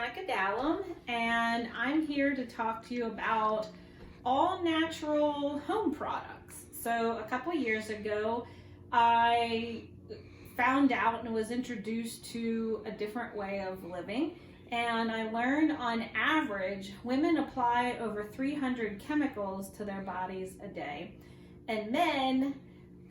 Danika Dallam, and I'm here to talk to you about all natural home products. So a couple of years ago, I found out and was introduced to a different way of living, and I learned on average, women apply over 300 chemicals to their bodies a day, and men,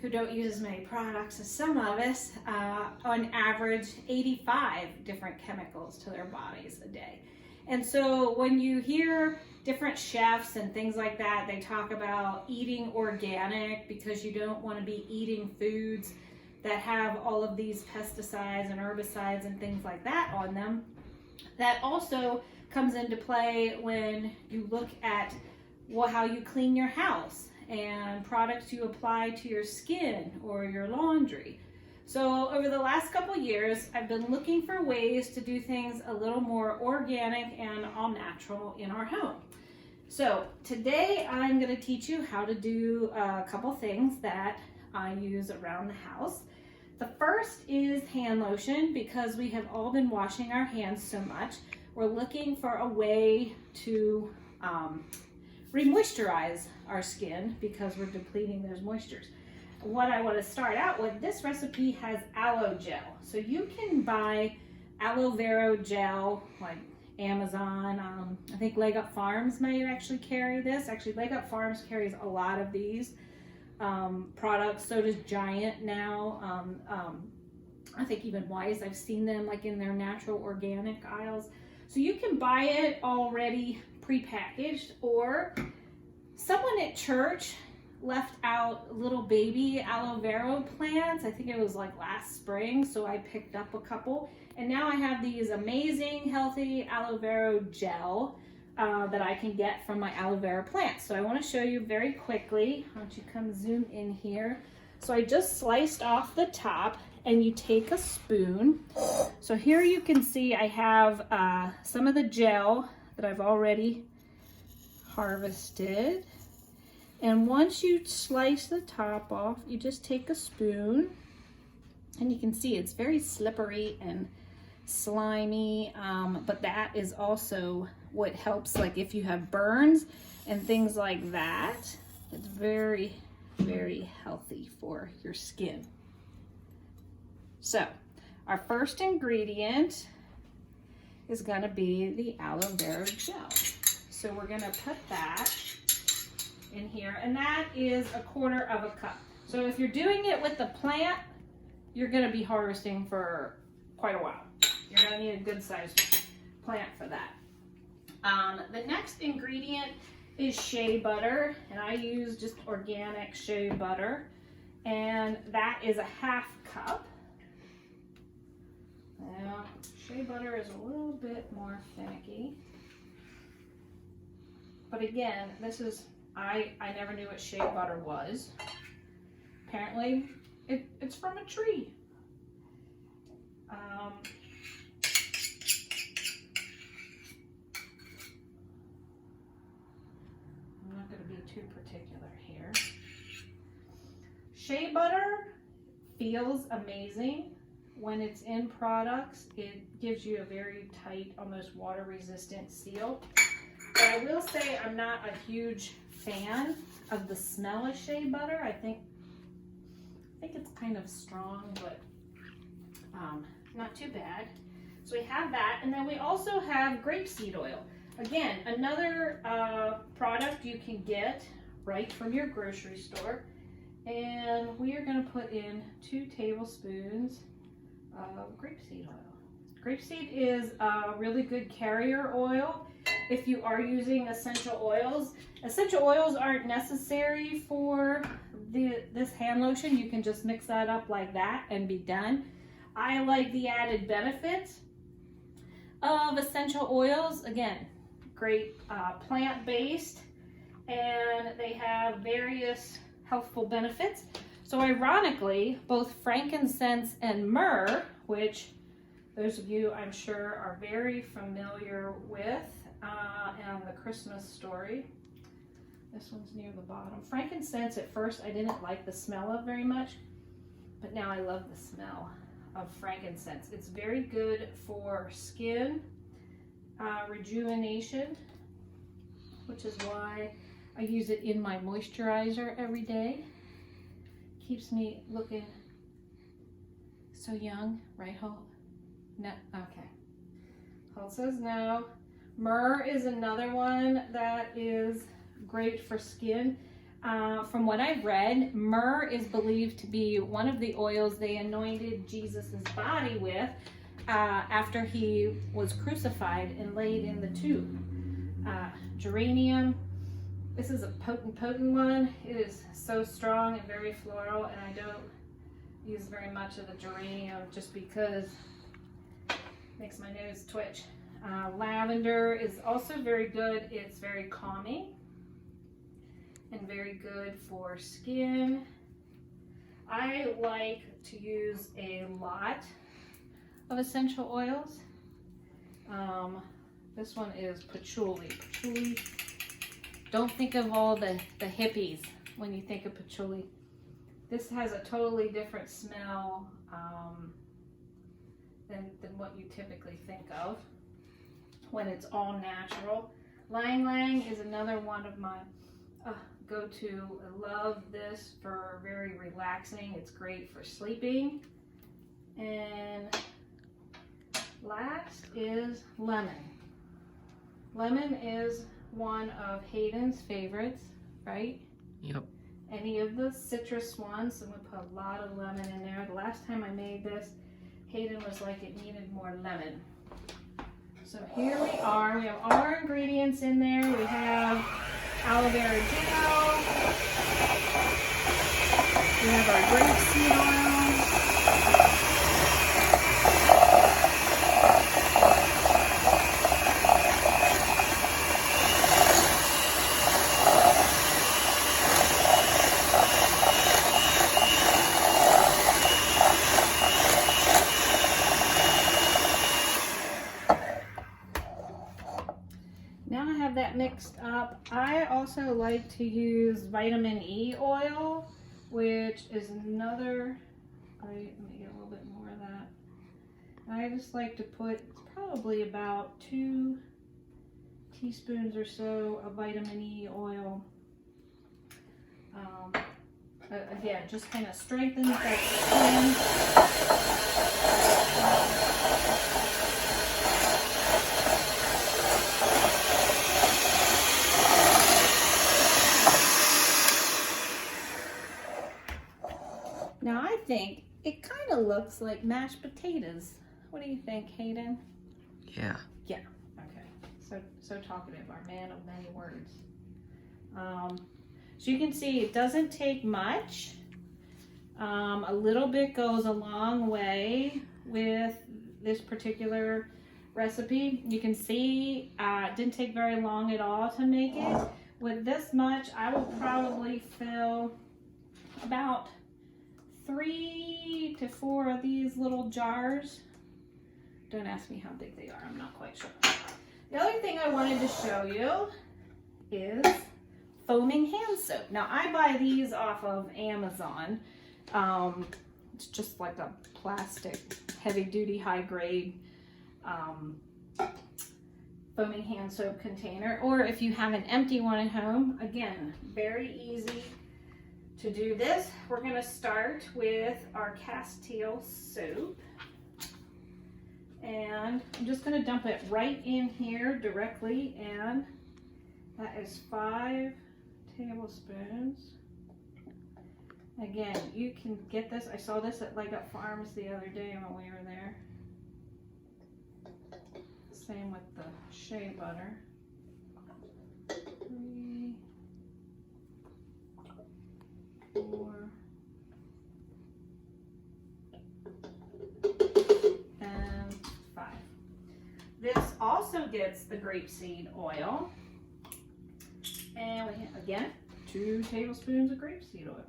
who don't use as many products as some of us, on average 85 different chemicals to their bodies a day. And so when you hear different chefs and things like that, they talk about eating organic because you don't want to be eating foods that have all of these pesticides and herbicides and things like that on them. That also comes into play when you look at how you clean your house and products you apply to your skin or your laundry. So over the last couple years, I've been looking for ways to do things a little more organic and all natural in our home. So today I'm going to teach you how to do a couple things that I use around the house. The first is hand lotion, because we have all been washing our hands so much. We're looking for a way to re-moisturize our skin because we're depleting those moistures. What I want to start out with, this recipe has aloe gel. So you can buy aloe vera gel, like Amazon. I think Leg Up Farms may actually carry this. Actually, Leg Up Farms carries a lot of these products. So does Giant now. I think even Wise, I've seen them like in their natural organic aisles. So you can buy it already prepackaged, or someone at church left out little baby aloe vera plants. I think it was like last spring, so I picked up a couple, and now I have these amazing healthy aloe vera gel that I can get from my aloe vera plants. So I want to show you very quickly. Why don't you come zoom in here? So I just sliced off the top, and you take a spoon. So here you can see I have some of the gel that I've already harvested. And once you slice the top off, you just take a spoon, and you can see it's very slippery and slimy, but that is also what helps, like if you have burns and things like that. It's very, very healthy for your skin. So our first ingredient is going to be the aloe vera gel. So we're going to put that in here, and that is 1/4 cup. So if you're doing it with the plant, you're going to be harvesting for quite a while. You're going to need a good sized plant for that. The next ingredient is shea butter, and I use just organic shea butter, and that is 1/2 cup. Now, shea butter is a little bit more finicky. But again, this is, I never knew what shea butter was. Apparently, it's from a tree. I'm not going to be too particular here. Shea butter feels amazing. When it's in products, it gives you a very tight, almost water-resistant seal. But I will say I'm not a huge fan of the smell of shea butter. I think it's kind of strong, but not too bad. So we have that, and then we also have grapeseed oil. Again, another product you can get right from your grocery store. And we are going to put in 2 tablespoons of grapeseed oil. Grapeseed is a really good carrier oil if you are using essential oils. Essential oils aren't necessary for this hand lotion. You can just mix that up like that and be done. I like the added benefits of essential oils. Again, great plant-based, and they have various healthful benefits. So ironically, both frankincense and myrrh, which those of you I'm sure are very familiar with, and the Christmas Story. This one's near the bottom. Frankincense, at first I didn't like the smell of very much, but now I love the smell of frankincense. It's very good for skin rejuvenation, which is why I use it in my moisturizer every day. Keeps me looking so young, right, Hope? No, okay. Hope says no. Myrrh is another one that is great for skin. From what I've read, myrrh is believed to be one of the oils they anointed Jesus's body with after he was crucified and laid in the tomb. Geranium, this is a potent one. It is so strong and very floral, and I don't use very much of the geranium just because it makes my nose twitch. Lavender is also very good. It's very calming and very good for skin. I like to use a lot of essential oils. This one is patchouli. Patchouli. Don't think of all the hippies when you think of patchouli. This has a totally different smell than what you typically think of when it's all natural. Lang Lang is another one of my go-to. I love this for very relaxing. It's great for sleeping. And last is lemon. Lemon is one of Hayden's favorites, right? Yep. Any of the citrus ones, and we put a lot of lemon in there. The last time I made this, Hayden was like it needed more lemon. So here we are. We have all our ingredients in there. We have aloe vera gel. We have our grapeseed oil. Now I have that mixed up. I also like to use vitamin E oil, which is another, let me get a little bit more of that. I just like to put probably about 2 teaspoons or so of vitamin E oil. Again, just kind of strengthens that skin. Now I think it kind of looks like mashed potatoes. What do you think, Hayden? Yeah. Yeah. Okay. So talkative, our man of many words. So you can see it doesn't take much. A little bit goes a long way with this particular recipe. You can see it didn't take very long at all to make it. With this much, I will probably fill about 3 to 4 of these little jars. Don't ask me how big they are, I'm not quite sure. The other thing I wanted to show you is foaming hand soap. Now I buy these off of Amazon. It's just like a plastic, heavy duty, high grade foaming hand soap container. Or if you have an empty one at home, again, very easy to do this. We're going to start with our Castile soap, and I'm just going to dump it right in here directly, and that is 5 tablespoons. Again, you can get this. I saw this at Leg Up Farms the other day when we were there. Same with the Shea Butter. 3, 4, and 5. This also gets the grapeseed oil, and we have, again, 2 tablespoons of grapeseed oil.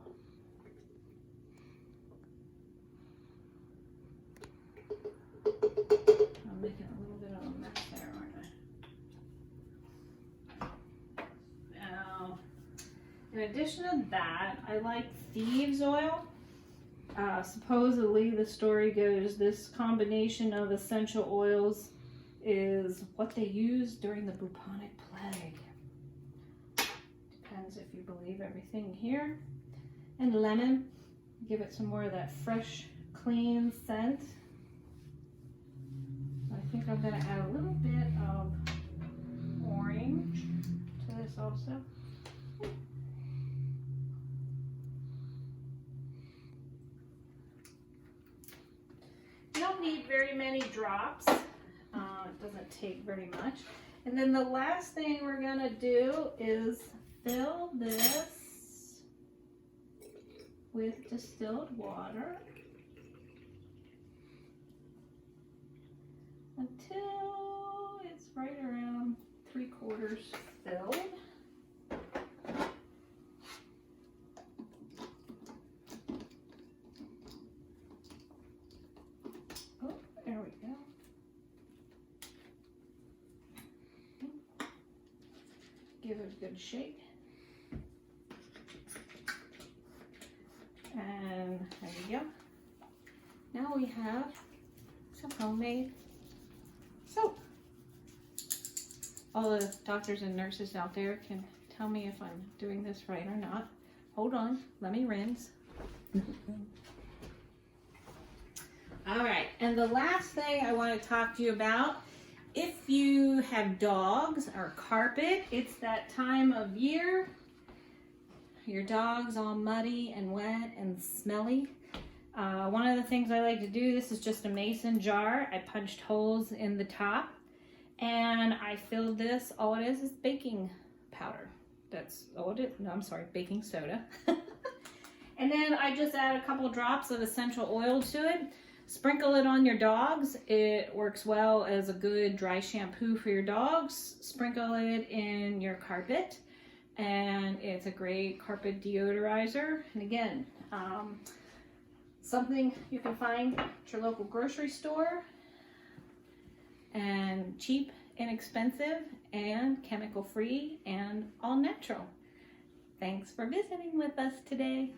I'm making a little bit of a mess there, aren't I? Now, in addition to that, I like thieves oil. Supposedly, the story goes, this combination of essential oils is what they used during the bubonic plague. Depends if you believe everything here. And lemon, give it some more of that fresh, clean scent. I think I'm gonna add a little bit of orange to this also. You don't need very many drops. It doesn't take very much. And then the last thing we're gonna do is fill this with distilled water until it's right around 3/4 filled. Oh, there we go. Give it a good shake. And there we go. Now we have some homemade soap. All the doctors and nurses out there can tell me if I'm doing this right or not. Hold on, let me rinse. All right, and the last thing I want to talk to you about, if you have dogs or carpet, it's that time of year. Your dog's all muddy and wet and smelly. One of the things I like to do, this is just a mason jar. I punched holes in the top and I filled this. All it is baking powder. That's all it is. No, I'm sorry, baking soda. And then I just add a couple drops of essential oil to it. Sprinkle it on your dogs. It works well as a good dry shampoo for your dogs. Sprinkle it in your carpet. And it's a great carpet deodorizer. And again, something you can find at your local grocery store, and cheap, inexpensive, and chemical free, and all natural. Thanks for visiting with us today.